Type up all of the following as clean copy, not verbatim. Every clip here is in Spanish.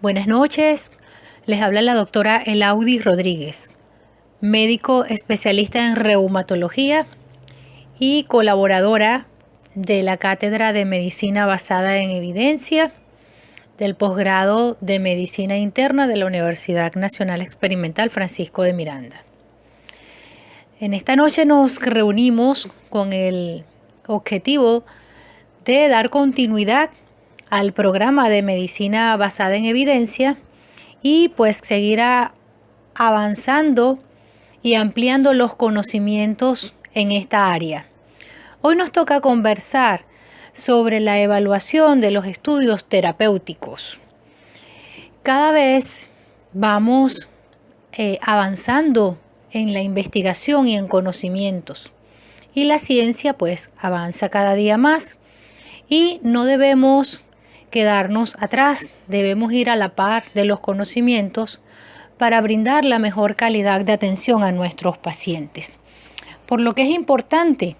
Buenas noches, les habla la doctora Elaudi Rodríguez, médico especialista en reumatología y colaboradora de la Cátedra de Medicina Basada en Evidencia del posgrado de Medicina Interna de la Universidad Nacional Experimental Francisco de Miranda. En esta noche nos reunimos con el objetivo de dar continuidad al programa de medicina basada en evidencia y pues seguir avanzando y ampliando los conocimientos en esta área. Hoy nos toca conversar sobre la evaluación de los estudios terapéuticos. Cada vez vamos avanzando en la investigación y en conocimientos, y la ciencia pues avanza cada día más y no debemos quedarnos atrás, debemos ir a la par de los conocimientos para brindar la mejor calidad de atención a nuestros pacientes. Por lo que es importante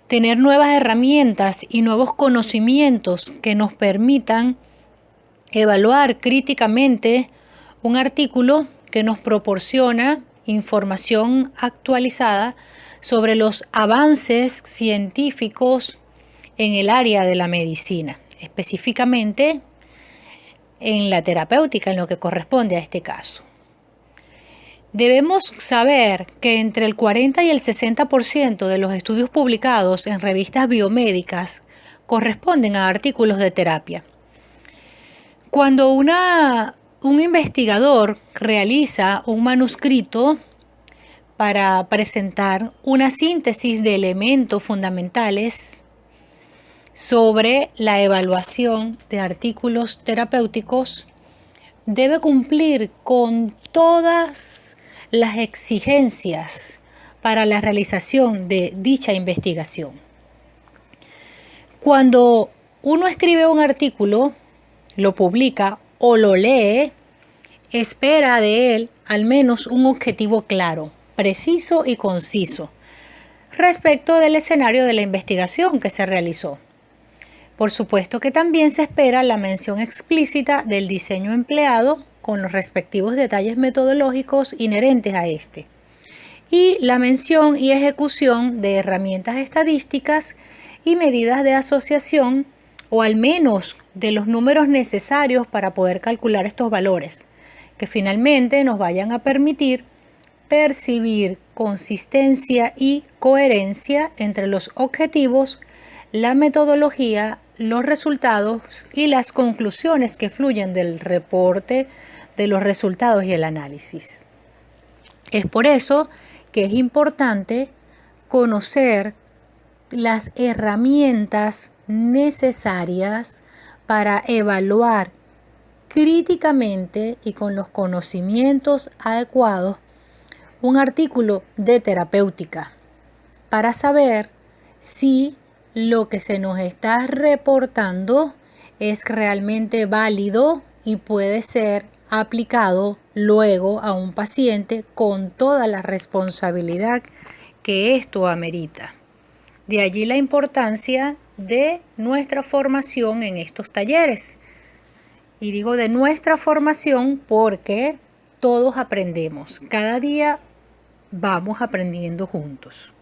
tener nuevas herramientas y nuevos conocimientos que nos permitan evaluar críticamente un artículo que nos proporciona información actualizada sobre los avances científicos en el área de la medicina, específicamente en la terapéutica, en lo que corresponde a este caso. Debemos saber que entre el 40 y el 60% de los estudios publicados en revistas biomédicas corresponden a artículos de terapia. Cuando un investigador realiza un manuscrito para presentar una síntesis de elementos fundamentales sobre la evaluación de artículos terapéuticos, debe cumplir con todas las exigencias para la realización de dicha investigación. Cuando uno escribe un artículo, lo publica o lo lee, espera de él al menos un objetivo claro, preciso y conciso respecto del escenario de la investigación que se realizó. Por supuesto que también se espera la mención explícita del diseño empleado con los respectivos detalles metodológicos inherentes a este, y la mención y ejecución de herramientas estadísticas y medidas de asociación, o al menos de los números necesarios para poder calcular estos valores, que finalmente nos vayan a permitir percibir consistencia y coherencia entre los objetivos, la metodología, los resultados y las conclusiones que fluyen del reporte de los resultados y el análisis. Es por eso que es importante conocer las herramientas necesarias para evaluar críticamente y con los conocimientos adecuados un artículo de terapéutica para saber si lo que se nos está reportando es realmente válido y puede ser aplicado luego a un paciente con toda la responsabilidad que esto amerita. De allí la importancia de nuestra formación en estos talleres. Y digo de nuestra formación porque todos aprendemos. Cada día vamos aprendiendo juntos.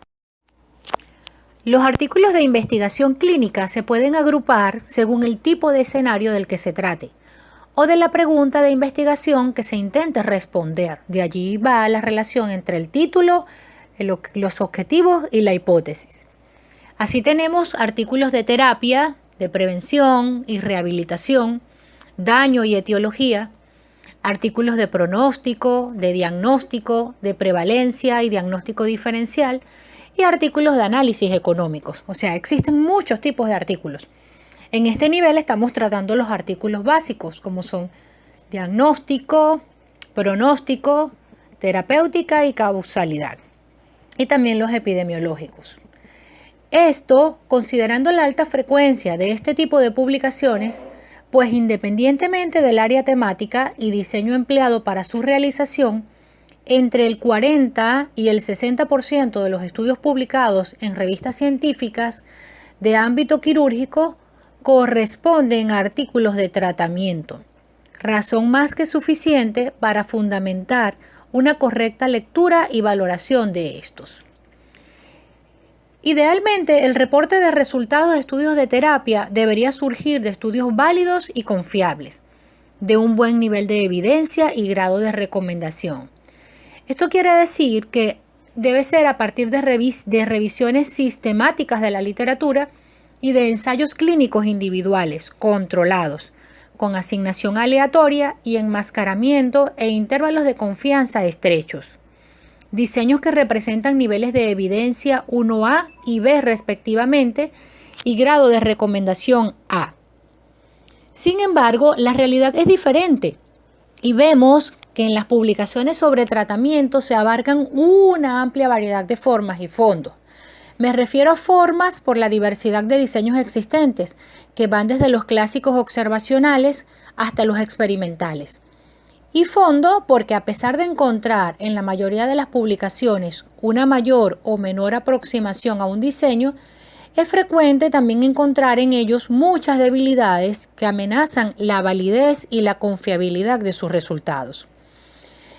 Los artículos de investigación clínica se pueden agrupar según el tipo de escenario del que se trate o de la pregunta de investigación que se intente responder. De allí va la relación entre el título, los objetivos y la hipótesis. Así tenemos artículos de terapia, de prevención y rehabilitación, daño y etiología, artículos de pronóstico, de diagnóstico, de prevalencia y diagnóstico diferencial, y artículos de análisis económicos. O sea, existen muchos tipos de artículos. En este nivel estamos tratando los artículos básicos, como son diagnóstico, pronóstico, terapéutica y causalidad. Y también los epidemiológicos. Esto, considerando la alta frecuencia de este tipo de publicaciones, pues independientemente del área temática y diseño empleado para su realización, entre el 40 y el 60% de los estudios publicados en revistas científicas de ámbito quirúrgico corresponden a artículos de tratamiento, razón más que suficiente para fundamentar una correcta lectura y valoración de estos. Idealmente, el reporte de resultados de estudios de terapia debería surgir de estudios válidos y confiables, de un buen nivel de evidencia y grado de recomendación. Esto quiere decir que debe ser a partir de revisiones sistemáticas de la literatura y de ensayos clínicos individuales, controlados, con asignación aleatoria y enmascaramiento e intervalos de confianza estrechos. Diseños que representan niveles de evidencia 1A y B respectivamente y grado de recomendación A. Sin embargo, la realidad es diferente y vemos que en las publicaciones sobre tratamiento se abarcan una amplia variedad de formas y fondos. Me refiero a formas por la diversidad de diseños existentes, que van desde los clásicos observacionales hasta los experimentales. Y fondo porque a pesar de encontrar en la mayoría de las publicaciones una mayor o menor aproximación a un diseño, es frecuente también encontrar en ellos muchas debilidades que amenazan la validez y la confiabilidad de sus resultados.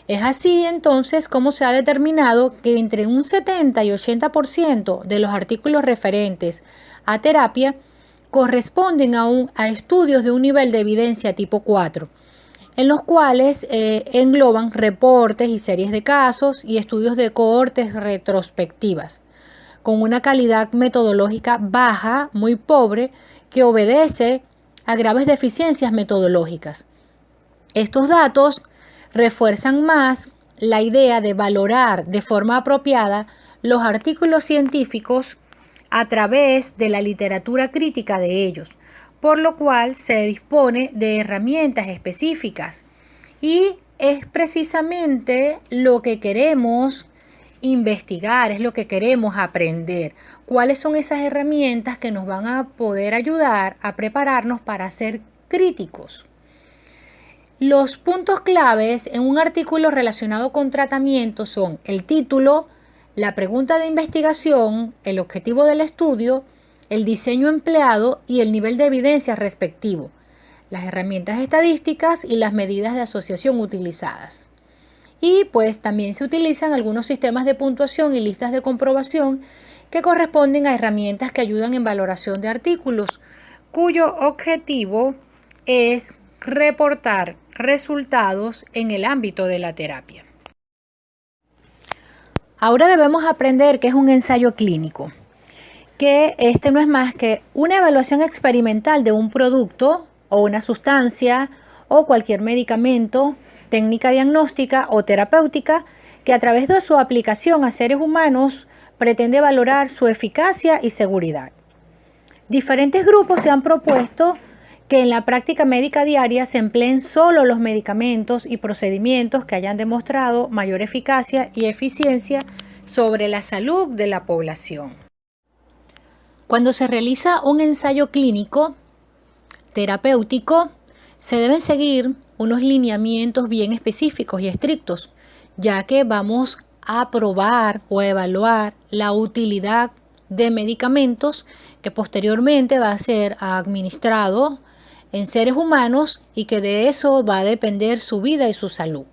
Es así entonces como se ha determinado que entre un 70 y 80% de los artículos referentes a terapia corresponden a estudios de un nivel de evidencia tipo 4, en los cuales engloban reportes y series de casos y estudios de cohortes retrospectivas, con una calidad metodológica baja, muy pobre, que obedece a graves deficiencias metodológicas. Estos datos refuerzan más la idea de valorar de forma apropiada los artículos científicos a través de la literatura crítica de ellos, por lo cual se dispone de herramientas específicas y es precisamente lo que queremos investigar, es lo que queremos aprender. ¿Cuáles son esas herramientas que nos van a poder ayudar a prepararnos para ser críticos? Los puntos claves en un artículo relacionado con tratamiento son el título, la pregunta de investigación, el objetivo del estudio, el diseño empleado y el nivel de evidencia respectivo, las herramientas estadísticas y las medidas de asociación utilizadas. Y pues también se utilizan algunos sistemas de puntuación y listas de comprobación que corresponden a herramientas que ayudan en valoración de artículos, cuyo objetivo es reportar resultados en el ámbito de la terapia. Ahora debemos aprender qué es un ensayo clínico, que este no es más que una evaluación experimental de un producto o una sustancia o cualquier medicamento, técnica diagnóstica o terapéutica que a través de su aplicación a seres humanos pretende valorar su eficacia y seguridad. Diferentes grupos se han propuesto que en la práctica médica diaria se empleen solo los medicamentos y procedimientos que hayan demostrado mayor eficacia y eficiencia sobre la salud de la población. Cuando se realiza un ensayo clínico terapéutico, se deben seguir unos lineamientos bien específicos y estrictos, ya que vamos a probar o a evaluar la utilidad de medicamentos que posteriormente va a ser administrado en seres humanos y que de eso va a depender su vida y su salud.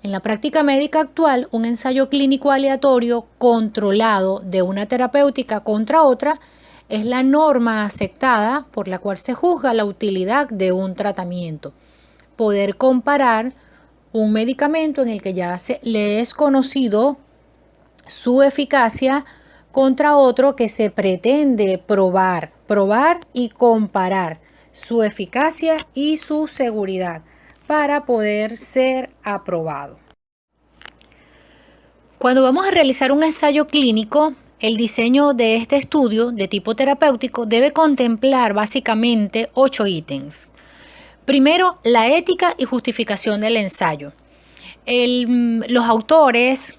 En la práctica médica actual, un ensayo clínico aleatorio controlado de una terapéutica contra otra es la norma aceptada por la cual se juzga la utilidad de un tratamiento. Poder comparar un medicamento en el que ya le es conocido su eficacia contra otro que se pretende probar y comparar su eficacia y su seguridad para poder ser aprobado. Cuando vamos a realizar un ensayo clínico, el diseño de este estudio de tipo terapéutico debe contemplar básicamente 8 ítems. Primero, la ética y justificación del ensayo. Los autores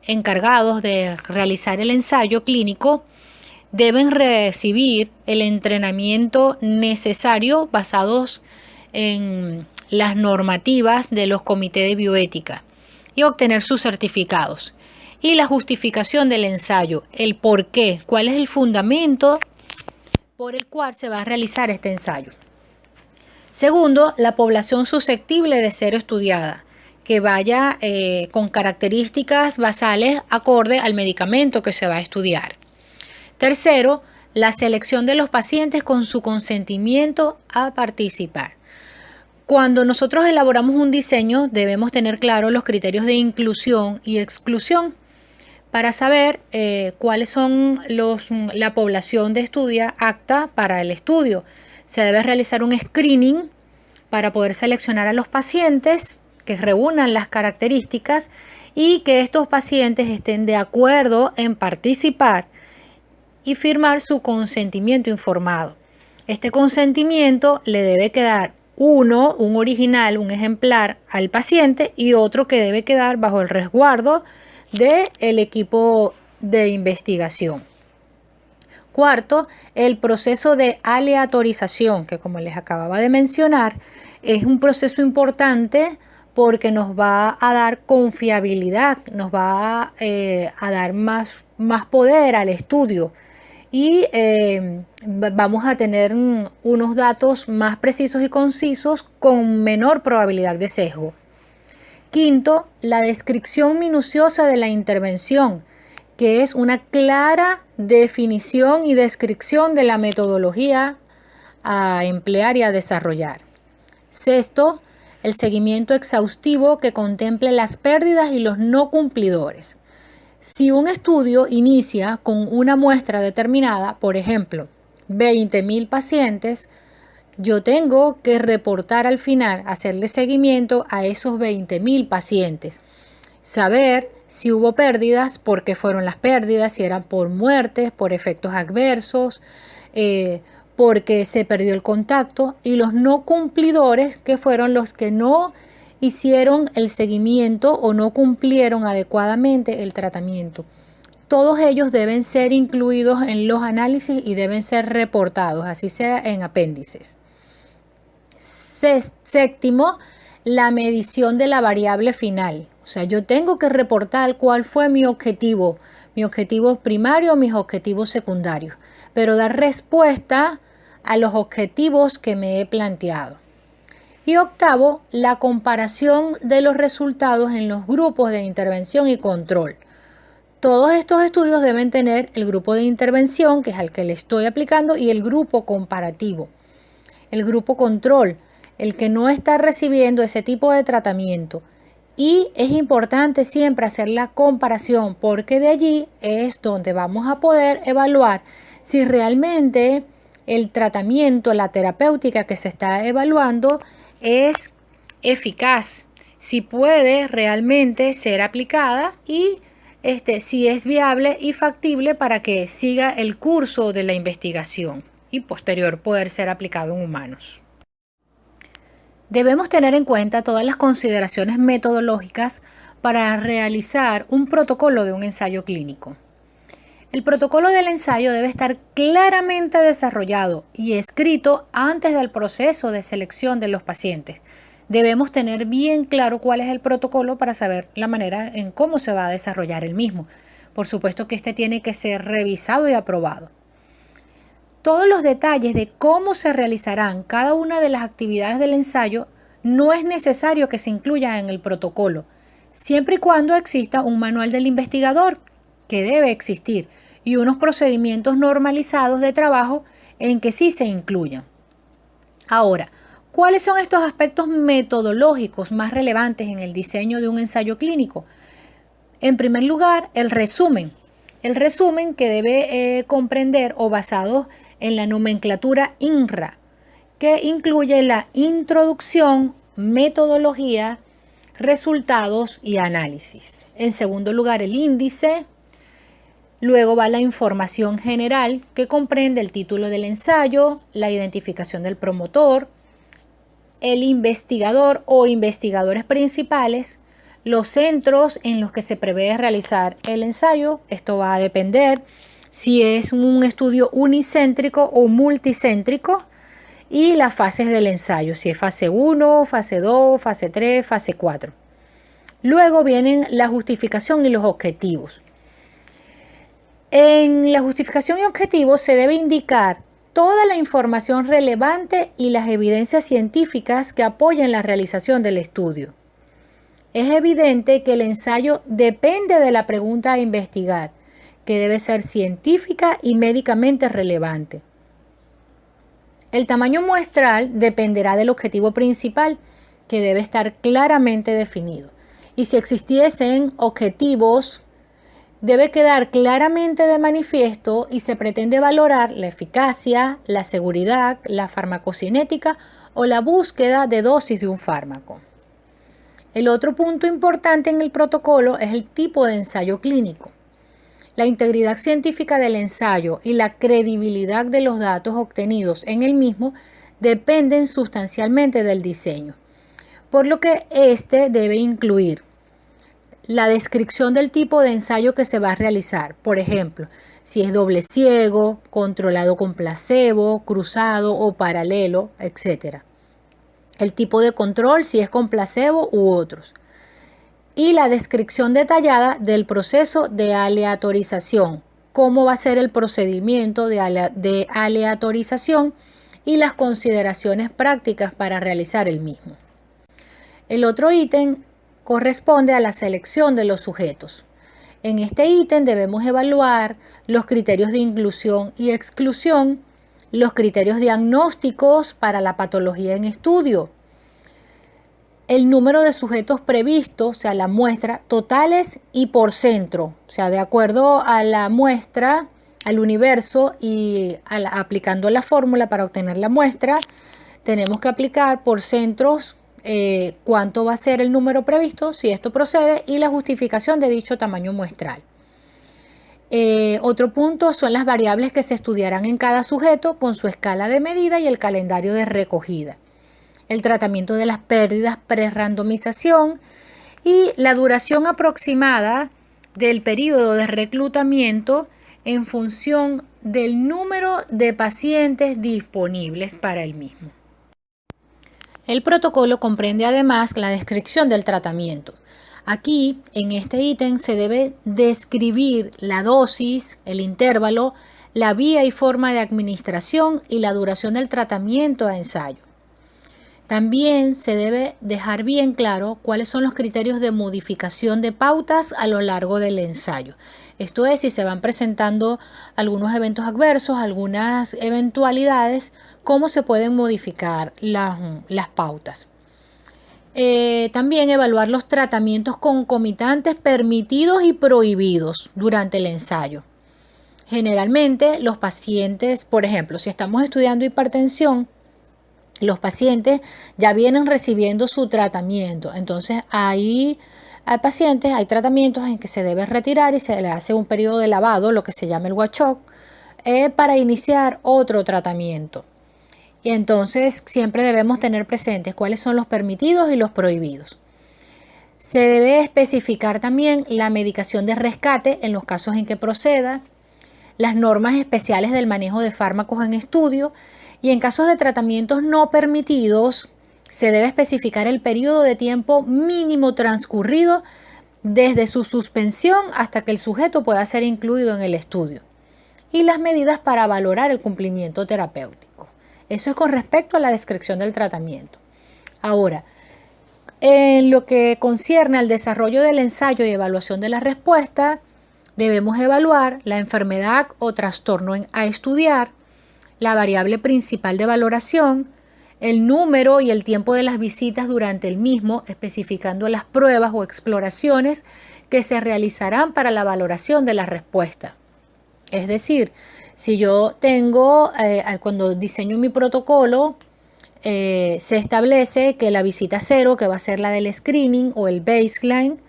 encargados de realizar el ensayo clínico deben recibir el entrenamiento necesario basados en las normativas de los comités de bioética y obtener sus certificados. Y la justificación del ensayo, el por qué, cuál es el fundamento por el cual se va a realizar este ensayo. Segundo, la población susceptible de ser estudiada, que vaya con características basales acorde al medicamento que se va a estudiar. Tercero, la selección de los pacientes con su consentimiento a participar. Cuando nosotros elaboramos un diseño, debemos tener claros los criterios de inclusión y exclusión para saber cuáles son la población de estudio apta para el estudio. Se debe realizar un screening para poder seleccionar a los pacientes que reúnan las características y que estos pacientes estén de acuerdo en participar y firmar su consentimiento informado. Este consentimiento le debe quedar un original, un ejemplar al paciente y otro que debe quedar bajo el resguardo del equipo de investigación. Cuarto, el proceso de aleatorización, que como les acababa de mencionar, es un proceso importante porque nos va a dar confiabilidad, nos va a dar más poder al estudio y vamos a tener unos datos más precisos y concisos con menor probabilidad de sesgo. Quinto, la descripción minuciosa de la intervención, que es una clara definición y descripción de la metodología a emplear y a desarrollar. Sexto, el seguimiento exhaustivo que contemple las pérdidas y los no cumplidores. Si un estudio inicia con una muestra determinada, por ejemplo, 20.000 pacientes, yo tengo que reportar al final, hacerle seguimiento a esos 20.000 pacientes. Saber si hubo pérdidas, por qué fueron las pérdidas, si eran por muertes, por efectos adversos, porque se perdió el contacto, y los no cumplidores, que fueron los que no hicieron el seguimiento o no cumplieron adecuadamente el tratamiento. Todos ellos deben ser incluidos en los análisis y deben ser reportados, así sea en apéndices. Séptimo, la medición de la variable final. O sea, yo tengo que reportar cuál fue mi objetivo primario, mis objetivos secundarios, pero dar respuesta a los objetivos que me he planteado. Y octavo, la comparación de los resultados en los grupos de intervención y control. Todos estos estudios deben tener el grupo de intervención, que es al que le estoy aplicando, y el grupo comparativo. El grupo control, el que no está recibiendo ese tipo de tratamiento. Y es importante siempre hacer la comparación, porque de allí es donde vamos a poder evaluar si realmente el tratamiento, la terapéutica que se está evaluando es eficaz, si puede realmente ser aplicada y si es viable y factible para que siga el curso de la investigación y posterior poder ser aplicado en humanos. Debemos tener en cuenta todas las consideraciones metodológicas para realizar un protocolo de un ensayo clínico. El protocolo del ensayo debe estar claramente desarrollado y escrito antes del proceso de selección de los pacientes. Debemos tener bien claro cuál es el protocolo para saber la manera en cómo se va a desarrollar el mismo. Por supuesto que este tiene que ser revisado y aprobado. Todos los detalles de cómo se realizarán cada una de las actividades del ensayo no es necesario que se incluyan en el protocolo, siempre y cuando exista un manual del investigador, que debe existir, y unos procedimientos normalizados de trabajo en que sí se incluyan. Ahora, ¿cuáles son estos aspectos metodológicos más relevantes en el diseño de un ensayo clínico? En primer lugar, el resumen. El resumen que debe comprender o basado en la nomenclatura INRA, que incluye la introducción, metodología, resultados y análisis. En segundo lugar, el índice. Luego va la información general, que comprende el título del ensayo, la identificación del promotor, el investigador o investigadores principales, los centros en los que se prevé realizar el ensayo. Esto va a depender si es un estudio unicéntrico o multicéntrico, y las fases del ensayo, si es fase 1, fase 2, fase 3, fase 4. Luego vienen la justificación y los objetivos. En la justificación y objetivos se debe indicar toda la información relevante y las evidencias científicas que apoyan la realización del estudio. Es evidente que el ensayo depende de la pregunta a investigar, que debe ser científica y médicamente relevante. El tamaño muestral dependerá del objetivo principal, que debe estar claramente definido. Y si existiesen objetivos, debe quedar claramente de manifiesto y se pretende valorar la eficacia, la seguridad, la farmacocinética o la búsqueda de dosis de un fármaco. El otro punto importante en el protocolo es el tipo de ensayo clínico. La integridad científica del ensayo y la credibilidad de los datos obtenidos en el mismo dependen sustancialmente del diseño, por lo que este debe incluir la descripción del tipo de ensayo que se va a realizar, por ejemplo, si es doble ciego, controlado con placebo, cruzado o paralelo, etc. El tipo de control, si es con placebo u otros. Y la descripción detallada del proceso de aleatorización, cómo va a ser el procedimiento de aleatorización y las consideraciones prácticas para realizar el mismo. El otro ítem corresponde a la selección de los sujetos. En este ítem debemos evaluar los criterios de inclusión y exclusión, los criterios diagnósticos para la patología en estudio, el número de sujetos previstos, o sea, la muestra, totales y por centro, o sea, de acuerdo a la muestra, al universo y aplicando la fórmula para obtener la muestra, tenemos que aplicar por centros cuánto va a ser el número previsto, si esto procede, y la justificación de dicho tamaño muestral. Otro punto son las variables que se estudiarán en cada sujeto con su escala de medida y el calendario de recogida. El tratamiento de las pérdidas pre-randomización y la duración aproximada del periodo de reclutamiento en función del número de pacientes disponibles para el mismo. El protocolo comprende además la descripción del tratamiento. Aquí, en este ítem, se debe describir la dosis, el intervalo, la vía y forma de administración y la duración del tratamiento a ensayo. También se debe dejar bien claro cuáles son los criterios de modificación de pautas a lo largo del ensayo. Esto es, si se van presentando algunos eventos adversos, algunas eventualidades, cómo se pueden modificar las pautas. También evaluar los tratamientos concomitantes permitidos y prohibidos durante el ensayo. Generalmente los pacientes, por ejemplo, si estamos estudiando hipertensión, los pacientes ya vienen recibiendo su tratamiento. Entonces hay pacientes, hay tratamientos en que se debe retirar y se le hace un periodo de lavado, lo que se llama el watch-up, para iniciar otro tratamiento. Y entonces siempre debemos tener presentes cuáles son los permitidos y los prohibidos. Se debe especificar también la medicación de rescate en los casos en que proceda, las normas especiales del manejo de fármacos en estudio, y en casos de tratamientos no permitidos se debe especificar el periodo de tiempo mínimo transcurrido desde su suspensión hasta que el sujeto pueda ser incluido en el estudio, y las medidas para valorar el cumplimiento terapéutico. Eso es con respecto a la descripción del tratamiento. Ahora, en lo que concierne al desarrollo del ensayo y evaluación de la respuesta, debemos evaluar la enfermedad o trastorno a estudiar, la variable principal de valoración, el número y el tiempo de las visitas durante el mismo, especificando las pruebas o exploraciones que se realizarán para la valoración de la respuesta. Es decir, si yo tengo, cuando diseño mi protocolo, se establece que la visita 0, que va a ser la del screening o el baseline,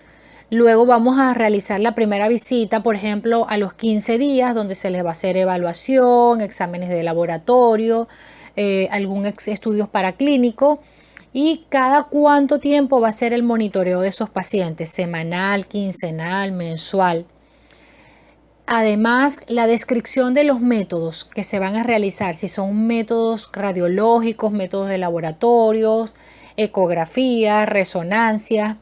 luego vamos a realizar la primera visita, por ejemplo, a los 15 días, donde se les va a hacer evaluación, exámenes de laboratorio, algún estudios paraclínico, y cada cuánto tiempo va a ser el monitoreo de esos pacientes, semanal, quincenal, mensual. Además, la descripción de los métodos que se van a realizar, si son métodos radiológicos, métodos de laboratorios, ecografía, resonancia,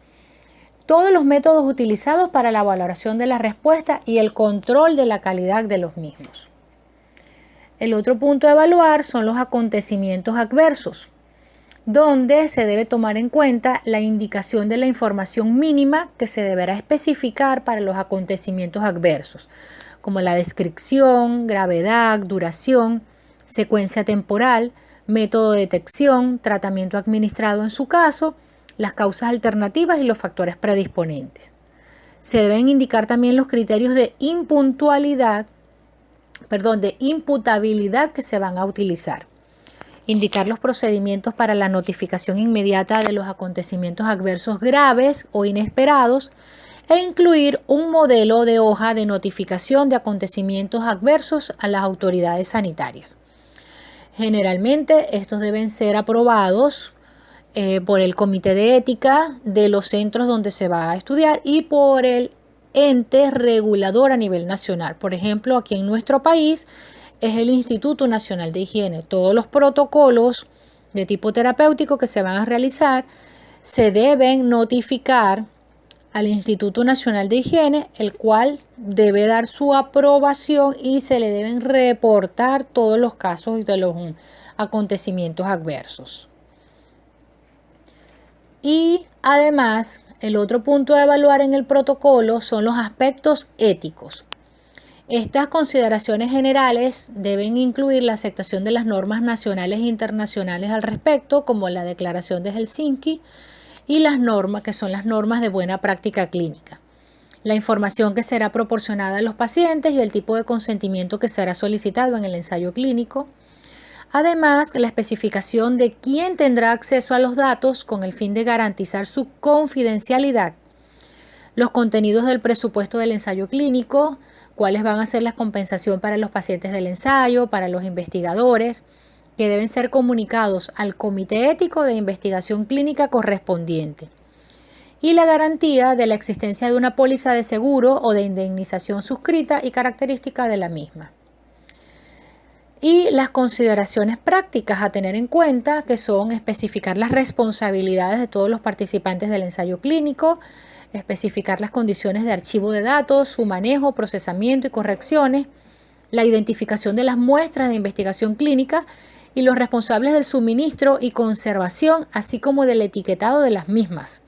todos los métodos utilizados para la valoración de la respuesta y el control de la calidad de los mismos. El otro punto a evaluar son los acontecimientos adversos, donde se debe tomar en cuenta la indicación de la información mínima que se deberá especificar para los acontecimientos adversos, como la descripción, gravedad, duración, secuencia temporal, método de detección, tratamiento administrado en su caso, las causas alternativas y los factores predisponentes. Se deben indicar también los criterios de imputabilidad que se van a utilizar. Indicar los procedimientos para la notificación inmediata de los acontecimientos adversos graves o inesperados e incluir un modelo de hoja de notificación de acontecimientos adversos a las autoridades sanitarias. Generalmente estos deben ser aprobados por el comité de ética de los centros donde se va a estudiar y por el ente regulador a nivel nacional. Por ejemplo, aquí en nuestro país es el Instituto Nacional de Higiene. Todos los protocolos de tipo terapéutico que se van a realizar se deben notificar al Instituto Nacional de Higiene, el cual debe dar su aprobación y se le deben reportar todos los casos de los acontecimientos adversos. Y además, el otro punto a evaluar en el protocolo son los aspectos éticos. Estas consideraciones generales deben incluir la aceptación de las normas nacionales e internacionales al respecto, como la Declaración de Helsinki, y las normas que son las normas de buena práctica clínica. La información que será proporcionada a los pacientes y el tipo de consentimiento que será solicitado en el ensayo clínico. Además, la especificación de quién tendrá acceso a los datos con el fin de garantizar su confidencialidad. Los contenidos del presupuesto del ensayo clínico, cuáles van a ser la compensación para los pacientes del ensayo, para los investigadores, que deben ser comunicados al Comité Ético de Investigación Clínica correspondiente. Y la garantía de la existencia de una póliza de seguro o de indemnización suscrita y característica de la misma. Y las consideraciones prácticas a tener en cuenta, que son especificar las responsabilidades de todos los participantes del ensayo clínico, especificar las condiciones de archivo de datos, su manejo, procesamiento y correcciones, la identificación de las muestras de investigación clínica y los responsables del suministro y conservación, así como del etiquetado de las mismas.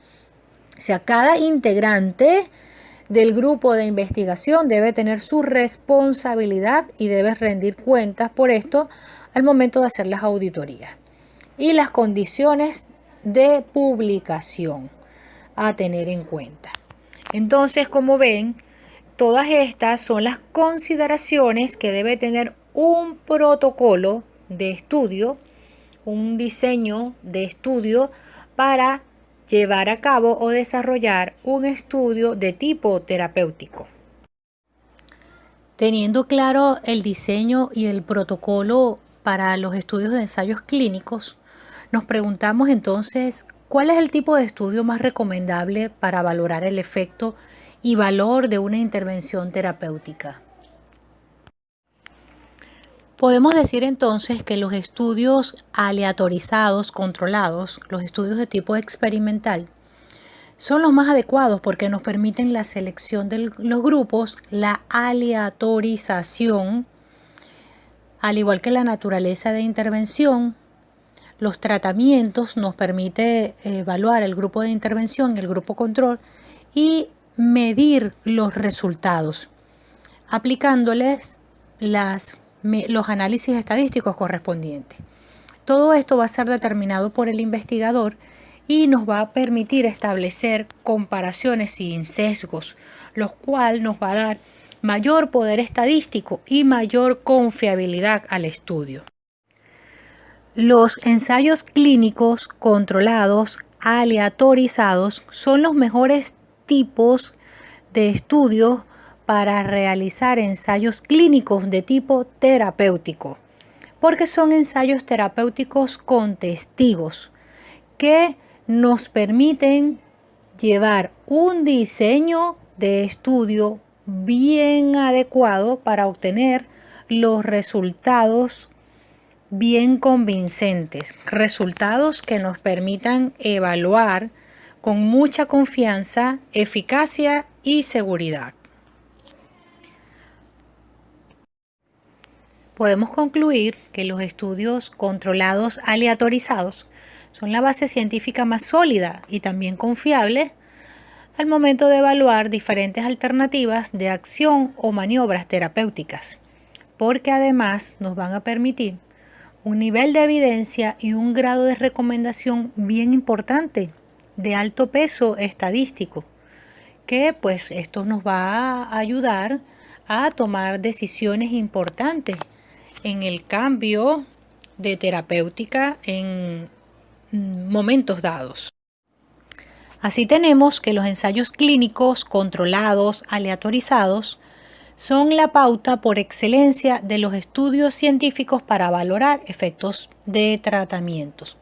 O sea, cada integrante del grupo de investigación debe tener su responsabilidad y debe rendir cuentas por esto al momento de hacer las auditorías. Y las condiciones de publicación a tener en cuenta. Entonces, como ven, todas estas son las consideraciones que debe tener un protocolo de estudio, un diseño de estudio para llevar a cabo o desarrollar un estudio de tipo terapéutico. Teniendo claro el diseño y el protocolo para los estudios de ensayos clínicos, nos preguntamos entonces cuál es el tipo de estudio más recomendable para valorar el efecto y valor de una intervención terapéutica. Podemos decir entonces que los estudios aleatorizados, controlados, los estudios de tipo experimental, son los más adecuados porque nos permiten la selección de los grupos, la aleatorización, al igual que la naturaleza de intervención. Los tratamientos nos permite evaluar el grupo de intervención, el grupo control y medir los resultados, aplicándoles los análisis estadísticos correspondientes. Todo esto va a ser determinado por el investigador y nos va a permitir establecer comparaciones sin sesgos, lo cual nos va a dar mayor poder estadístico y mayor confiabilidad al estudio. Los ensayos clínicos controlados aleatorizados son los mejores tipos de estudios para realizar ensayos clínicos de tipo terapéutico, porque son ensayos terapéuticos con testigos que nos permiten llevar un diseño de estudio bien adecuado para obtener los resultados bien convincentes, resultados que nos permitan evaluar con mucha confianza, eficacia y seguridad. podemos concluir que los estudios controlados aleatorizados son la base científica más sólida y también confiable al momento de evaluar diferentes alternativas de acción o maniobras terapéuticas, porque además nos van a permitir un nivel de evidencia y un grado de recomendación bien importante, de alto peso estadístico, que pues esto nos va a ayudar a tomar decisiones importantes en el cambio de terapéutica en momentos dados. Así tenemos que los ensayos clínicos controlados, aleatorizados, son la pauta por excelencia de los estudios científicos para valorar efectos de tratamientos,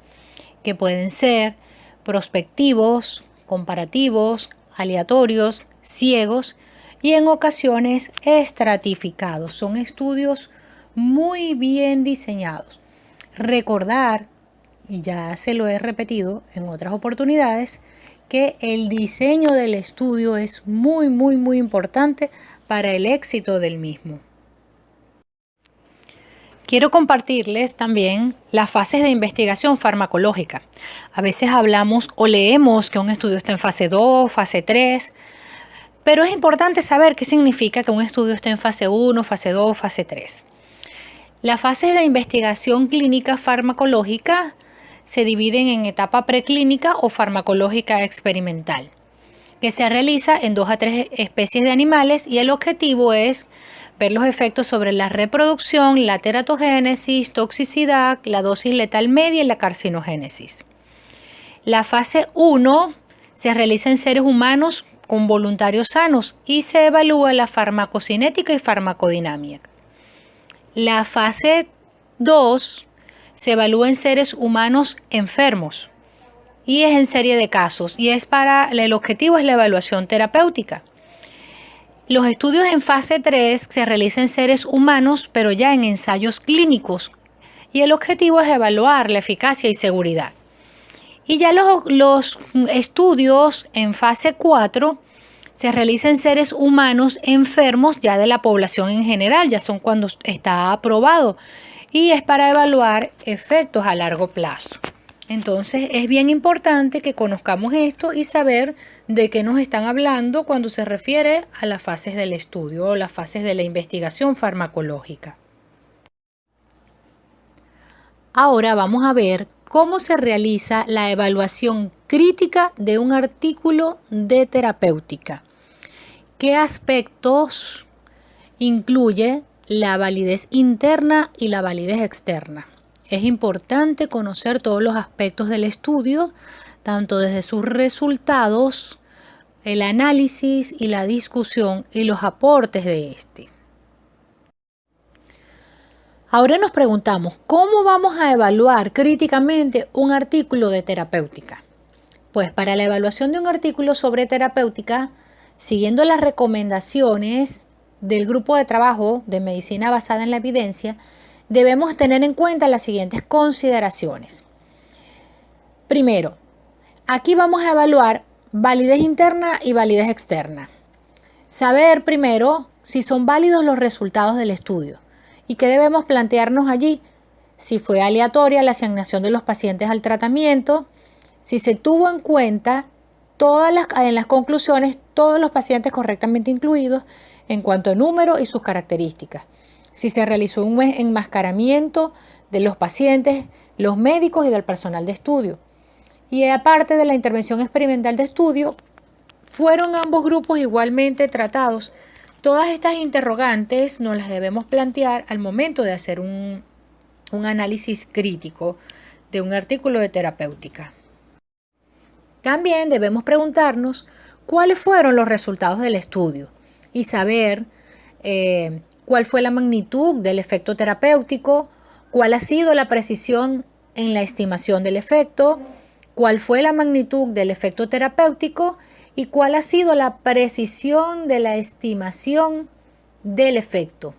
que pueden ser prospectivos, comparativos, aleatorios, ciegos y en ocasiones estratificados. Son estudios muy bien diseñados. Recordar, y ya se lo he repetido en otras oportunidades, que el diseño del estudio es muy importante para el éxito del mismo. Quiero compartirles también las fases de investigación farmacológica. A veces hablamos o leemos que un estudio está en fase 2, fase 3, pero es importante saber qué significa que un estudio esté en fase 1, fase 2, fase 3. Las fases de investigación clínica farmacológica se dividen en etapa preclínica o farmacológica experimental, que se realiza en 2 a 3 especies de animales y el objetivo es ver los efectos sobre la reproducción, la teratogénesis, toxicidad, la dosis letal media y la carcinogénesis. La fase 1 se realiza en seres humanos con voluntarios sanos y se evalúa la farmacocinética y farmacodinámica. La fase 2 se evalúa en seres humanos enfermos y es en serie de casos y el objetivo es la evaluación terapéutica. Los estudios en fase 3 se realizan en seres humanos pero ya en ensayos clínicos y el objetivo es evaluar la eficacia y seguridad. Y ya los estudios en fase 4 se realizan en seres humanos enfermos ya de la población en general, ya son cuando está aprobado y es para evaluar efectos a largo plazo. Entonces es bien importante que conozcamos esto y saber de qué nos están hablando cuando se refiere a las fases del estudio o las fases de la investigación farmacológica. Ahora vamos a ver cómo se realiza la evaluación crítica de un artículo de terapéutica. ¿Qué aspectos incluye la validez interna y la validez externa? Es importante conocer todos los aspectos del estudio, tanto desde sus resultados, el análisis y la discusión y los aportes de este. Ahora nos preguntamos, ¿cómo vamos a evaluar críticamente un artículo de terapéutica? Pues para la evaluación de un artículo sobre terapéutica, siguiendo las recomendaciones del grupo de trabajo de medicina basada en la evidencia, debemos tener en cuenta las siguientes consideraciones. Primero, aquí vamos a evaluar validez interna y validez externa. Saber primero si son válidos los resultados del estudio y qué debemos plantearnos allí, si fue aleatoria la asignación de los pacientes al tratamiento, si se tuvo en cuenta en las conclusiones todos los pacientes correctamente incluidos en cuanto a número y sus características, si se realizó un enmascaramiento de los pacientes, los médicos y del personal de estudio. Y aparte de la intervención experimental de estudio, fueron ambos grupos igualmente tratados. Todas estas interrogantes nos las debemos plantear al momento de hacer un análisis crítico de un artículo de terapéutica. También debemos preguntarnos cuáles fueron los resultados del estudio y saber cuál fue la magnitud del efecto terapéutico, cuál ha sido la precisión en la estimación del efecto, cuál fue la magnitud del efecto terapéutico y cuál ha sido la precisión de la estimación del efecto.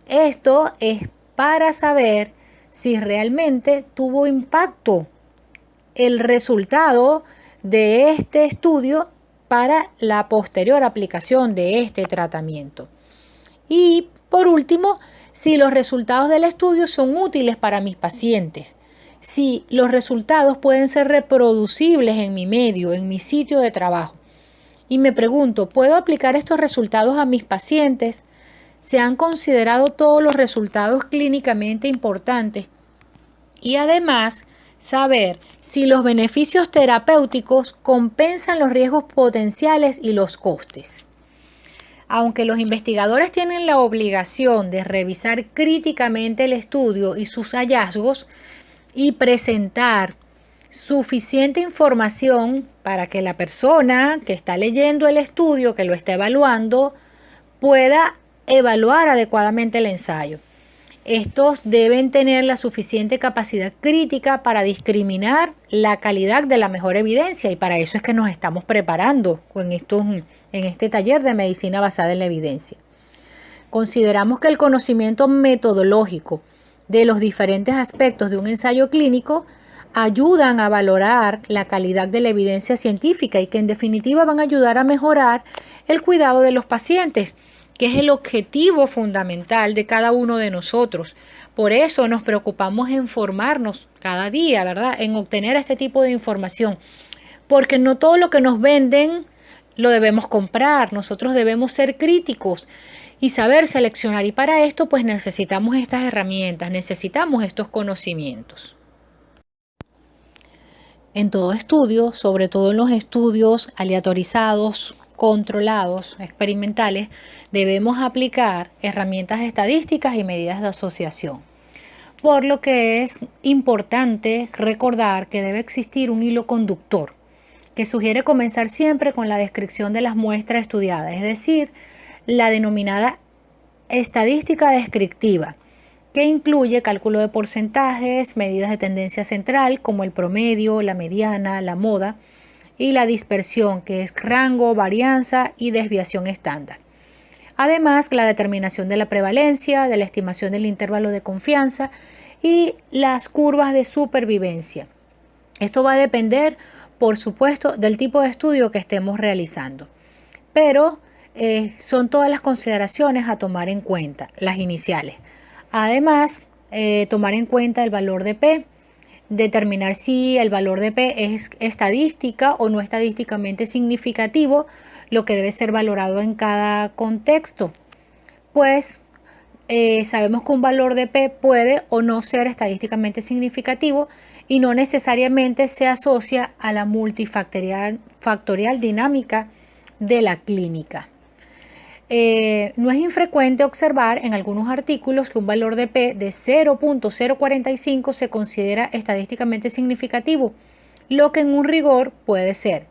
Esto es para saber si realmente tuvo impacto el resultado de este estudio para la posterior aplicación de este tratamiento. Y por último, si los resultados del estudio son útiles para mis pacientes, si los resultados pueden ser reproducibles en mi medio, en mi sitio de trabajo. Y me pregunto, ¿puedo aplicar estos resultados a mis pacientes? ¿Se han considerado todos los resultados clínicamente importantes? Y además, saber si los beneficios terapéuticos compensan los riesgos potenciales y los costes. Aunque los investigadores tienen la obligación de revisar críticamente el estudio y sus hallazgos y presentar suficiente información para que la persona que está leyendo el estudio, que lo está evaluando, pueda evaluar adecuadamente el ensayo. Estos deben tener la suficiente capacidad crítica para discriminar la calidad de la mejor evidencia, y para eso es que nos estamos preparando en este taller de medicina basada en la evidencia. Consideramos que el conocimiento metodológico de los diferentes aspectos de un ensayo clínico ayudan a valorar la calidad de la evidencia científica y que en definitiva van a ayudar a mejorar el cuidado de los pacientes, que es el objetivo fundamental de cada uno de nosotros. Por eso nos preocupamos en formarnos cada día, ¿verdad? En obtener este tipo de información, porque no todo lo que nos venden lo debemos comprar. Nosotros debemos ser críticos y saber seleccionar, y para esto pues necesitamos estas herramientas, necesitamos estos conocimientos. En todo estudio, sobre todo en los estudios aleatorizados, controlados, experimentales, debemos aplicar herramientas estadísticas y medidas de asociación. Por lo que es importante recordar que debe existir un hilo conductor que sugiere comenzar siempre con la descripción de las muestras estudiadas, es decir, la denominada estadística descriptiva, que incluye cálculo de porcentajes, medidas de tendencia central como el promedio, la mediana, la moda, y la dispersión, que es rango, varianza y desviación estándar. Además, la determinación de la prevalencia, de la estimación del intervalo de confianza y las curvas de supervivencia. Esto va a depender, por supuesto, del tipo de estudio que estemos realizando, pero son todas las consideraciones a tomar en cuenta, las iniciales. Además, tomar en cuenta el valor de P, determinar si el valor de P es estadística o no estadísticamente significativo, lo que debe ser valorado en cada contexto. Pues sabemos que un valor de P puede o no ser estadísticamente significativo y no necesariamente se asocia a la multifactorial dinámica de la clínica. No es infrecuente observar en algunos artículos que un valor de P de 0.045 se considera estadísticamente significativo, lo que en un rigor puede ser.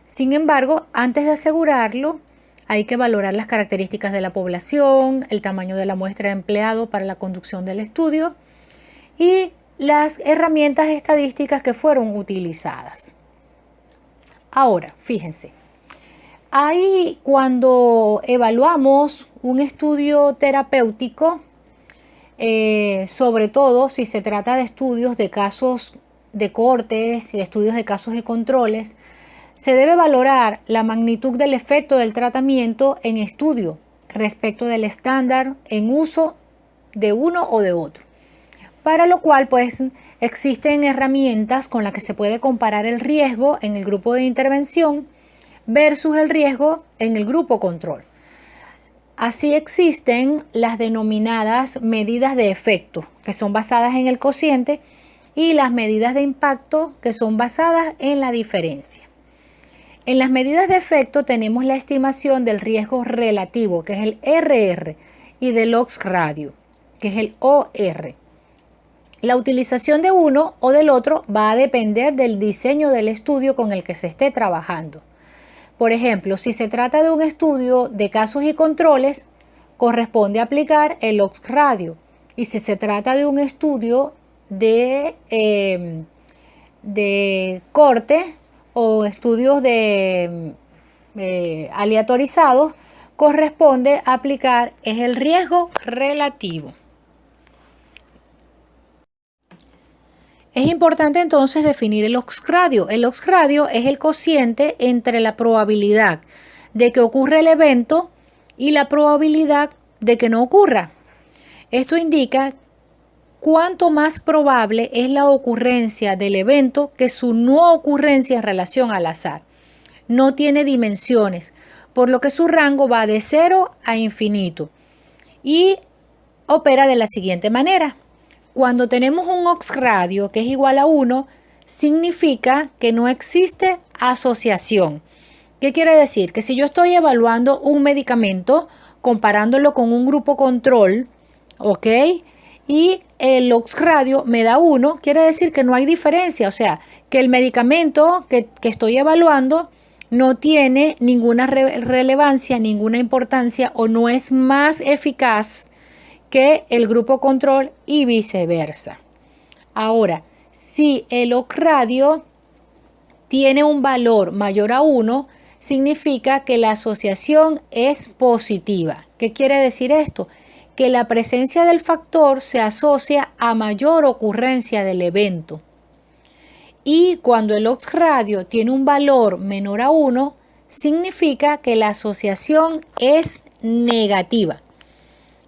Sin embargo, antes de asegurarlo, hay que valorar las características de la población, el tamaño de la muestra empleado para la conducción del estudio y las herramientas estadísticas que fueron utilizadas. Ahora, fíjense. Ahí, cuando evaluamos un estudio terapéutico, sobre todo si se trata de estudios de casos de cortes y estudios de casos de controles, se debe valorar la magnitud del efecto del tratamiento en estudio respecto del estándar en uso de uno o de otro. Para lo cual, pues, existen herramientas con las que se puede comparar el riesgo en el grupo de intervención versus el riesgo en el grupo control. Así existen las denominadas medidas de efecto, que son basadas en el cociente, y las medidas de impacto, que son basadas en la diferencia. En las medidas de efecto tenemos la estimación del riesgo relativo, que es el RR, y del odds ratio, que es el OR. La utilización de uno o del otro va a depender del diseño del estudio con el que se esté trabajando. Por ejemplo, si se trata de un estudio de casos y controles, corresponde aplicar el odds ratio. Y si se trata de un estudio de corte o estudios aleatorizados, corresponde aplicar es el riesgo relativo. Es importante entonces definir el odds ratio. El odds ratio es el cociente entre la probabilidad de que ocurra el evento y la probabilidad de que no ocurra. Esto indica cuánto más probable es la ocurrencia del evento que su no ocurrencia en relación al azar. No tiene dimensiones, por lo que su rango va de 0 a infinito y opera de la siguiente manera. Cuando tenemos un odds radio que es igual a 1, significa que no existe asociación. ¿Qué quiere decir? Que si yo estoy evaluando un medicamento, comparándolo con un grupo control, ¿ok? Y el odds radio me da 1, quiere decir que no hay diferencia, o sea, que el medicamento que estoy evaluando no tiene ninguna relevancia, ninguna importancia o no es más eficaz que el grupo control y viceversa. Ahora, si el odds radio tiene un valor mayor a 1, significa que la asociación es positiva. ¿Qué quiere decir esto? Que la presencia del factor se asocia a mayor ocurrencia del evento. Y cuando el odds radio tiene un valor menor a 1, significa que la asociación es negativa.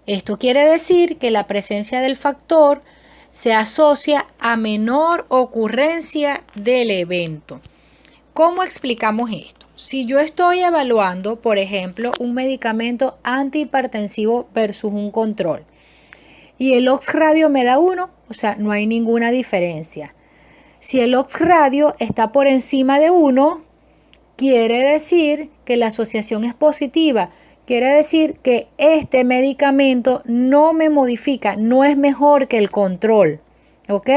Esto quiere decir que la presencia del factor se asocia a menor ocurrencia del evento. ¿Cómo explicamos esto? Si yo estoy evaluando, por ejemplo, un medicamento antihipertensivo versus un control y el odds radio me da 1, o sea, no hay ninguna diferencia. Si el odds radio está por encima de 1, quiere decir que la asociación es positiva. Quiere decir que este medicamento no me modifica, no es mejor que el control, ¿ok?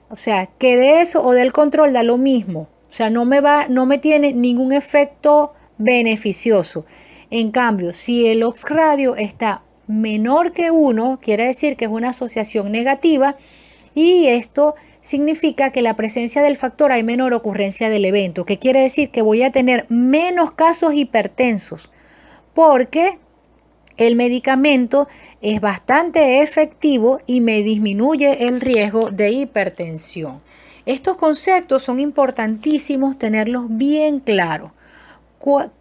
O sea, que de eso o del control da lo mismo. O sea, no me tiene ningún efecto beneficioso. En cambio, si el odds radio está menor que 1, quiere decir que es una asociación negativa y esto significa que la presencia del factor hay menor ocurrencia del evento, que quiere decir que voy a tener menos casos hipertensos porque el medicamento es bastante efectivo y me disminuye el riesgo de hipertensión. Estos conceptos son importantísimos tenerlos bien claros.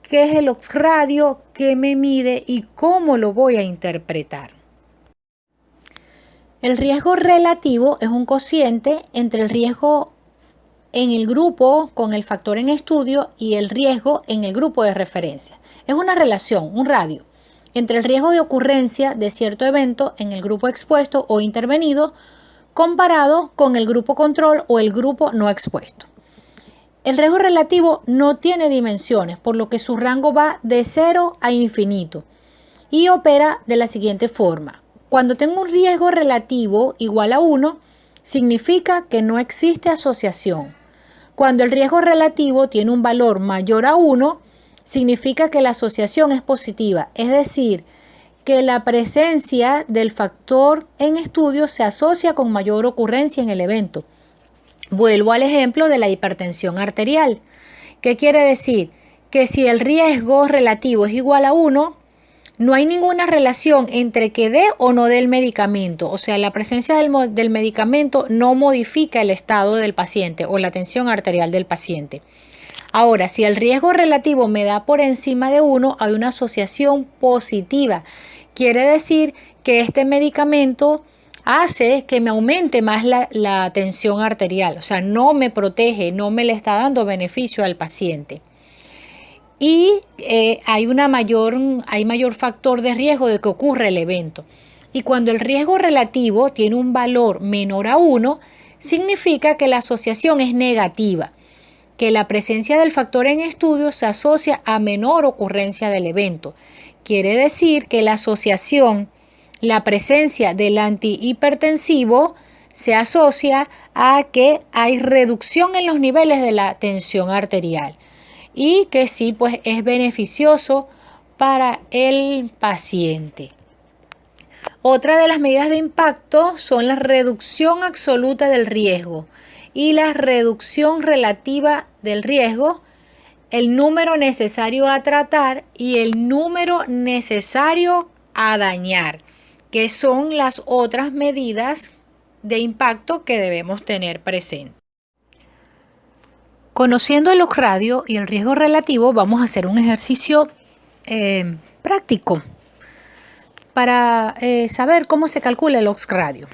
¿Qué es el odds radio? ¿Qué me mide? ¿Y cómo lo voy a interpretar? El riesgo relativo es un cociente entre el riesgo en el grupo con el factor en estudio y el riesgo en el grupo de referencia. Es una relación, un radio, entre el riesgo de ocurrencia de cierto evento en el grupo expuesto o intervenido comparado con el grupo control o el grupo no expuesto. El riesgo relativo no tiene dimensiones, por lo que su rango va de 0 a infinito y opera de la siguiente forma. Cuando tengo un riesgo relativo igual a 1, significa que no existe asociación. Cuando el riesgo relativo tiene un valor mayor a 1, significa que la asociación es positiva, es decir, que la presencia del factor en estudio se asocia con mayor ocurrencia en el evento. Vuelvo al ejemplo de la hipertensión arterial. ¿Qué quiere decir? Que si el riesgo relativo es igual a 1, no hay ninguna relación entre que dé o no dé el medicamento. O sea, la presencia del medicamento no modifica el estado del paciente o la tensión arterial del paciente. Ahora, si el riesgo relativo me da por encima de 1, hay una asociación positiva. Quiere decir que este medicamento hace que me aumente más la tensión arterial. O sea, no me protege, no me le está dando beneficio al paciente. Y hay mayor factor de riesgo de que ocurra el evento. Y cuando el riesgo relativo tiene un valor menor a 1, significa que la asociación es negativa, que la presencia del factor en estudio se asocia a menor ocurrencia del evento. Quiere decir que la asociación, la presencia del antihipertensivo se asocia a que hay reducción en los niveles de la tensión arterial y que sí, pues es beneficioso para el paciente. Otra de las medidas de impacto son la reducción absoluta del riesgo y la reducción relativa del riesgo, el número necesario a tratar y el número necesario a dañar, que son las otras medidas de impacto que debemos tener presente. Conociendo el odds radio y el riesgo relativo, vamos a hacer un ejercicio práctico. para saber cómo se calcula el Ox radio.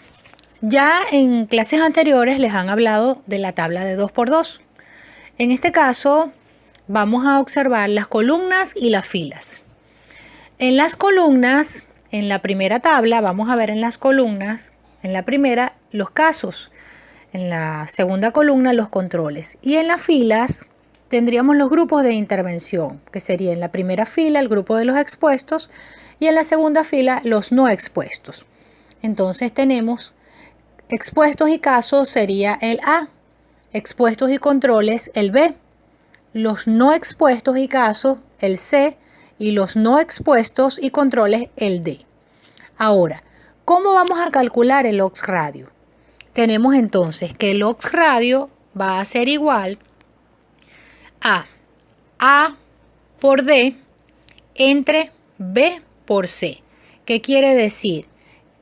Ya en clases anteriores les han hablado de la tabla de 2×2. En este caso vamos a observar las columnas y las filas. En las columnas, en la primera tabla, vamos a ver en las columnas, en la primera, los casos. En la segunda columna, los controles. Y en las filas tendríamos los grupos de intervención, que sería en la primera fila el grupo de los expuestos y en la segunda fila los no expuestos. Entonces tenemos expuestos y casos sería el A, expuestos y controles el B, los no expuestos y casos el C y los no expuestos y controles el D. Ahora, ¿cómo vamos a calcular el Ox radio? Tenemos entonces que el Ox radio va a ser igual a A por D entre B por C. ¿Qué quiere decir?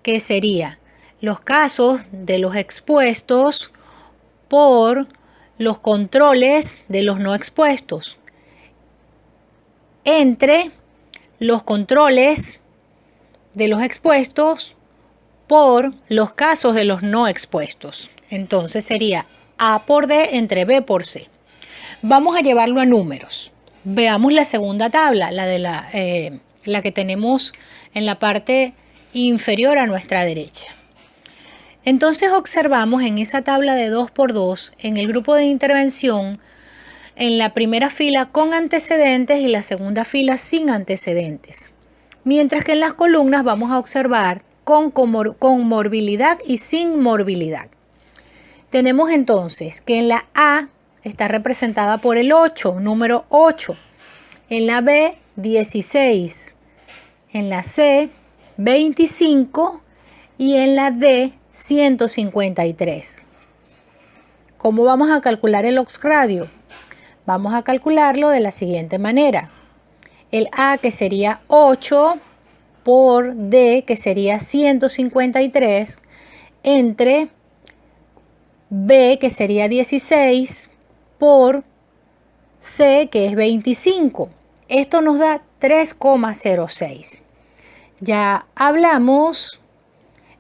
Que sería los casos de los expuestos por los controles de los no expuestos entre los controles de los expuestos por los casos de los no expuestos. Entonces sería A por D entre B por C. Vamos a llevarlo a números. Veamos la segunda tabla, la que tenemos en la parte inferior a nuestra derecha. Entonces observamos en esa tabla de 2×2, en el grupo de intervención, en la primera fila con antecedentes y la segunda fila sin antecedentes. Mientras que en las columnas vamos a observar con morbilidad y sin morbilidad. Tenemos entonces que en la A está representada por el 8, número 8. En la B, 16. En la C, 25. Y en la D, 153. ¿Cómo vamos a calcular el Ox radio? Vamos a calcularlo de la siguiente manera. El A, que sería 8, por D, que sería 153, entre B, que sería 16, por C, que es 25. Esto nos da 3,06. Ya hablamos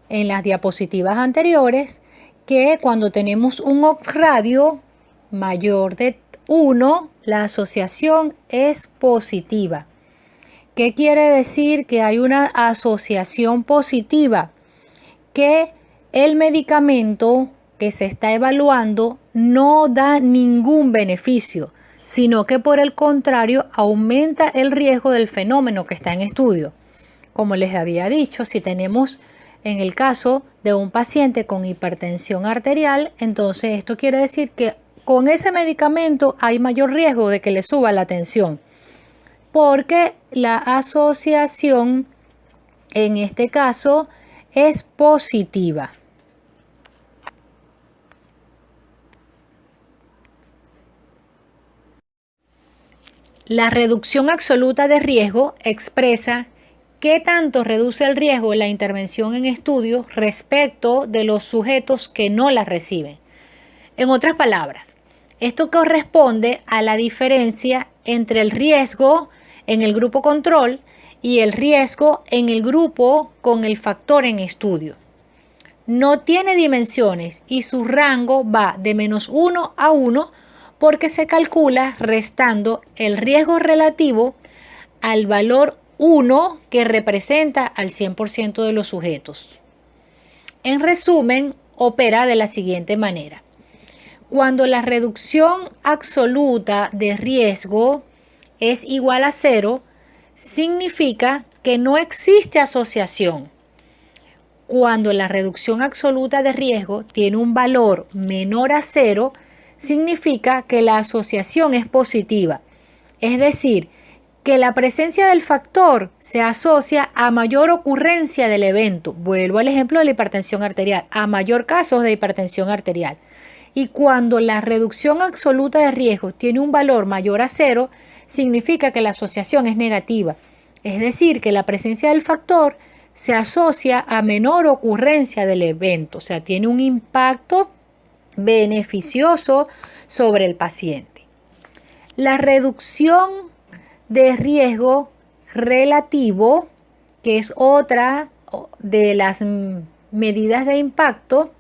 en las diapositivas anteriores que cuando tenemos un Ox radio mayor de 1, la asociación es positiva. ¿Qué quiere decir que hay una asociación positiva? Que el medicamento que se está evaluando no da ningún beneficio, sino que por el contrario aumenta el riesgo del fenómeno que está en estudio. Como les había dicho, si tenemos en el caso de un paciente con hipertensión arterial, entonces esto quiere decir que con ese medicamento hay mayor riesgo de que le suba la tensión, porque la asociación en este caso es positiva. La reducción absoluta de riesgo expresa qué tanto reduce el riesgo la intervención en estudio respecto de los sujetos que no la reciben. En otras palabras, esto corresponde a la diferencia entre el riesgo en el grupo control y el riesgo en el grupo con el factor en estudio. No tiene dimensiones y su rango va de -1 a 1 porque se calcula restando el riesgo relativo al valor 1 que representa al 100% de los sujetos. En resumen, opera de la siguiente manera. Cuando la reducción absoluta de riesgo es igual a 0, significa que no existe asociación. Cuando la reducción absoluta de riesgo tiene un valor menor a 0, significa que la asociación es positiva. Es decir, que la presencia del factor se asocia a mayor ocurrencia del evento. Vuelvo al ejemplo de la hipertensión arterial, a mayor casos de hipertensión arterial. Y cuando la reducción absoluta de riesgo tiene un valor mayor a 0, significa que la asociación es negativa. Es decir, que la presencia del factor se asocia a menor ocurrencia del evento, o sea, tiene un impacto beneficioso sobre el paciente. La reducción de riesgo relativo que es otra de las medidas de impacto,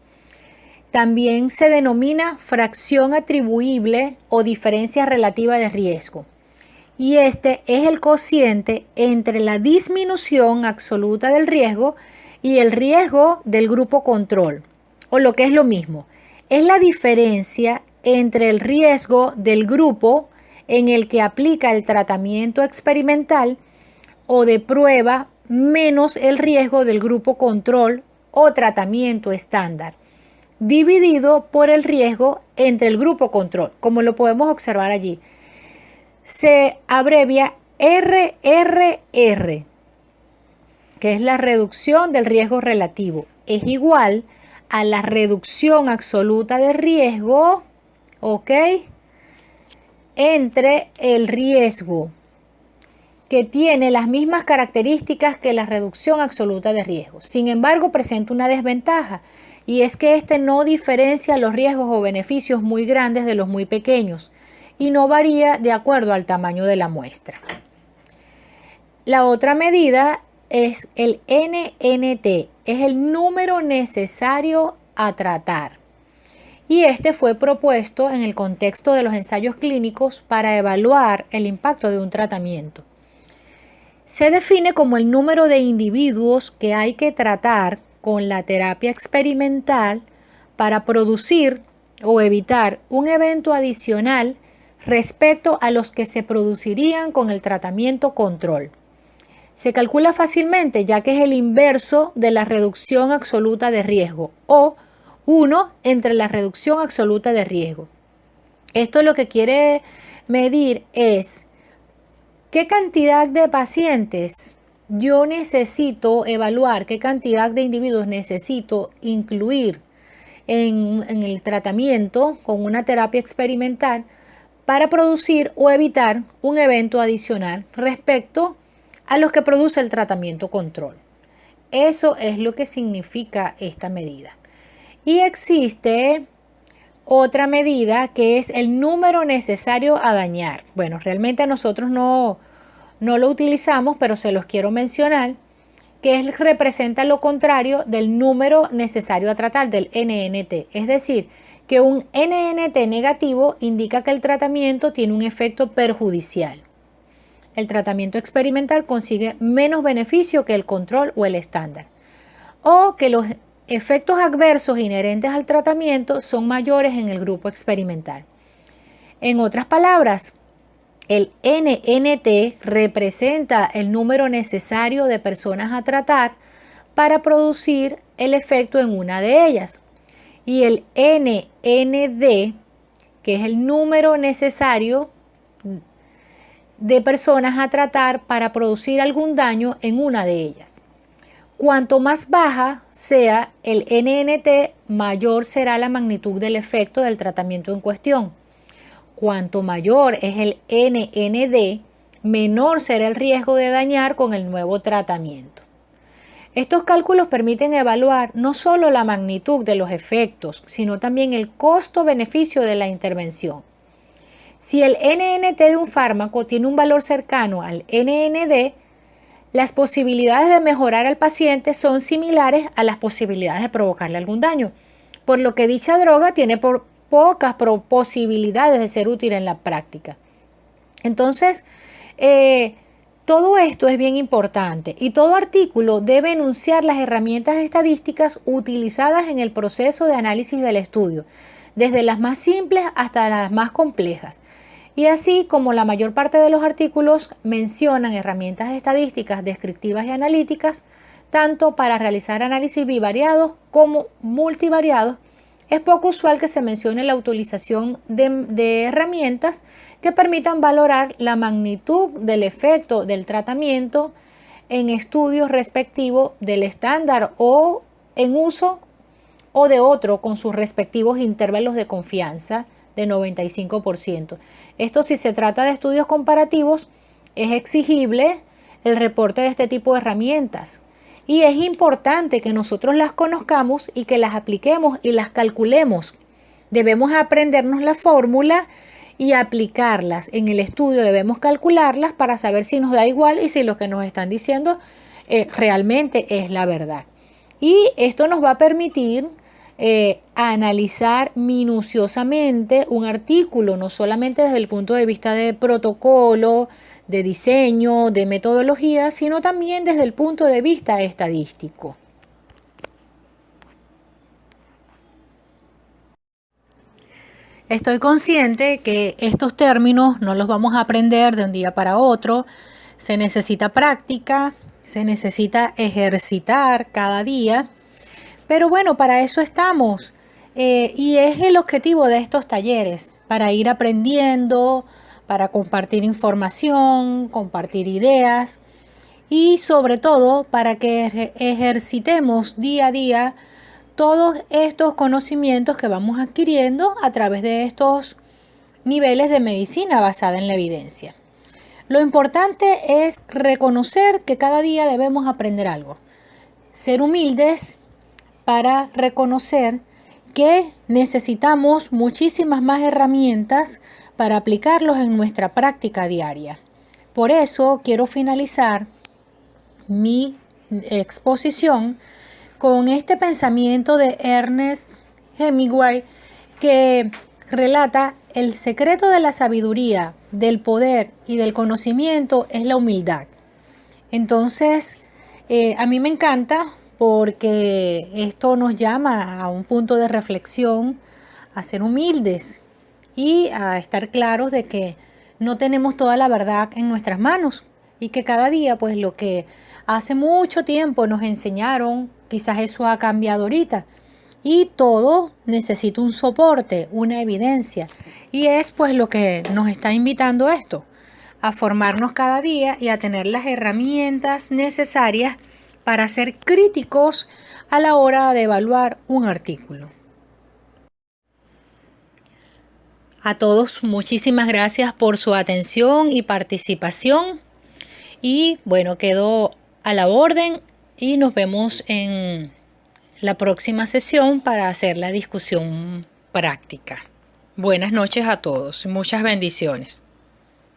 también se denomina fracción atribuible o diferencia relativa de riesgo. Y este es el cociente entre la disminución absoluta del riesgo y el riesgo del grupo control, o lo que es lo mismo, es la diferencia entre el riesgo del grupo en el que aplica el tratamiento experimental o de prueba menos el riesgo del grupo control o tratamiento estándar, dividido por el riesgo entre el grupo control, como lo podemos observar allí. Se abrevia RRR, que es la reducción del riesgo relativo. Es igual a la reducción absoluta de riesgo, ¿ok?, entre el riesgo, que tiene las mismas características que la reducción absoluta de riesgo. Sin embargo, presenta una desventaja, y es que este no diferencia los riesgos o beneficios muy grandes de los muy pequeños y no varía de acuerdo al tamaño de la muestra. La otra medida es el NNT, es el número necesario a tratar. Y este fue propuesto en el contexto de los ensayos clínicos para evaluar el impacto de un tratamiento. Se define como el número de individuos que hay que tratar con la terapia experimental para producir o evitar un evento adicional respecto a los que se producirían con el tratamiento control. Se calcula fácilmente ya que es el inverso de la reducción absoluta de riesgo, o 1 entre la reducción absoluta de riesgo. Esto lo que quiere medir es qué cantidad de pacientes yo necesito evaluar, qué cantidad de individuos necesito incluir en el tratamiento con una terapia experimental para producir o evitar un evento adicional respecto a los que produce el tratamiento control. Eso es lo que significa esta medida. Y existe otra medida que es el número necesario a dañar. Bueno, realmente nosotros no lo utilizamos, pero se los quiero mencionar, que representa lo contrario del número necesario a tratar, del NNT. Es decir, que un NNT negativo indica que el tratamiento tiene un efecto perjudicial. El tratamiento experimental consigue menos beneficio que el control o el estándar, o que los efectos adversos inherentes al tratamiento son mayores en el grupo experimental. En otras palabras, el NNT representa el número necesario de personas a tratar para producir el efecto en una de ellas. Y el NND, que es el número necesario de personas a tratar para producir algún daño en una de ellas. Cuanto más baja sea el NNT, mayor será la magnitud del efecto del tratamiento en cuestión. Cuanto mayor es el NND, menor será el riesgo de dañar con el nuevo tratamiento. Estos cálculos permiten evaluar no solo la magnitud de los efectos, sino también el costo-beneficio de la intervención. Si el NNT de un fármaco tiene un valor cercano al NND, las posibilidades de mejorar al paciente son similares a las posibilidades de provocarle algún daño, por lo que dicha droga tiene pocas posibilidades de ser útil en la práctica. Entonces, todo esto es bien importante y todo artículo debe enunciar las herramientas estadísticas utilizadas en el proceso de análisis del estudio, desde las más simples hasta las más complejas. Y así como la mayor parte de los artículos mencionan herramientas estadísticas descriptivas y analíticas, tanto para realizar análisis bivariados como multivariados, es poco usual que se mencione la utilización de herramientas que permitan valorar la magnitud del efecto del tratamiento en estudios respectivos del estándar o en uso o de otro con sus respectivos intervalos de confianza de 95%. Esto, si se trata de estudios comparativos, es exigible el reporte de este tipo de herramientas. Y es importante que nosotros las conozcamos y que las apliquemos y las calculemos. Debemos aprendernos la fórmula y aplicarlas. En el estudio debemos calcularlas para saber si nos da igual y si lo que nos están diciendo realmente es la verdad. Y esto nos va a permitir analizar minuciosamente un artículo, no solamente desde el punto de vista de protocolo, de diseño, de metodología, sino también desde el punto de vista estadístico. Estoy consciente que estos términos no los vamos a aprender de un día para otro. Se necesita práctica, se necesita ejercitar cada día. Pero bueno, para eso estamos. Y es el objetivo de estos talleres, para ir aprendiendo, para compartir información, compartir ideas y sobre todo para que ejercitemos día a día todos estos conocimientos que vamos adquiriendo a través de estos niveles de medicina basada en la evidencia. Lo importante es reconocer que cada día debemos aprender algo, ser humildes para reconocer que necesitamos muchísimas más herramientas para aplicarlos en nuestra práctica diaria. Por eso quiero finalizar mi exposición con este pensamiento de Ernest Hemingway que relata: el secreto de la sabiduría, del poder y del conocimiento es la humildad. Entonces, a mí me encanta porque esto nos llama a un punto de reflexión, a ser humildes y a estar claros de que no tenemos toda la verdad en nuestras manos y que cada día, pues lo que hace mucho tiempo nos enseñaron, quizás eso ha cambiado ahorita. Y todo necesita un soporte, una evidencia. Y es pues lo que nos está invitando esto, a formarnos cada día y a tener las herramientas necesarias para ser críticos a la hora de evaluar un artículo. A todos, muchísimas gracias por su atención y participación. Y bueno, quedo a la orden y nos vemos en la próxima sesión para hacer la discusión práctica. Buenas noches a todos. Muchas bendiciones.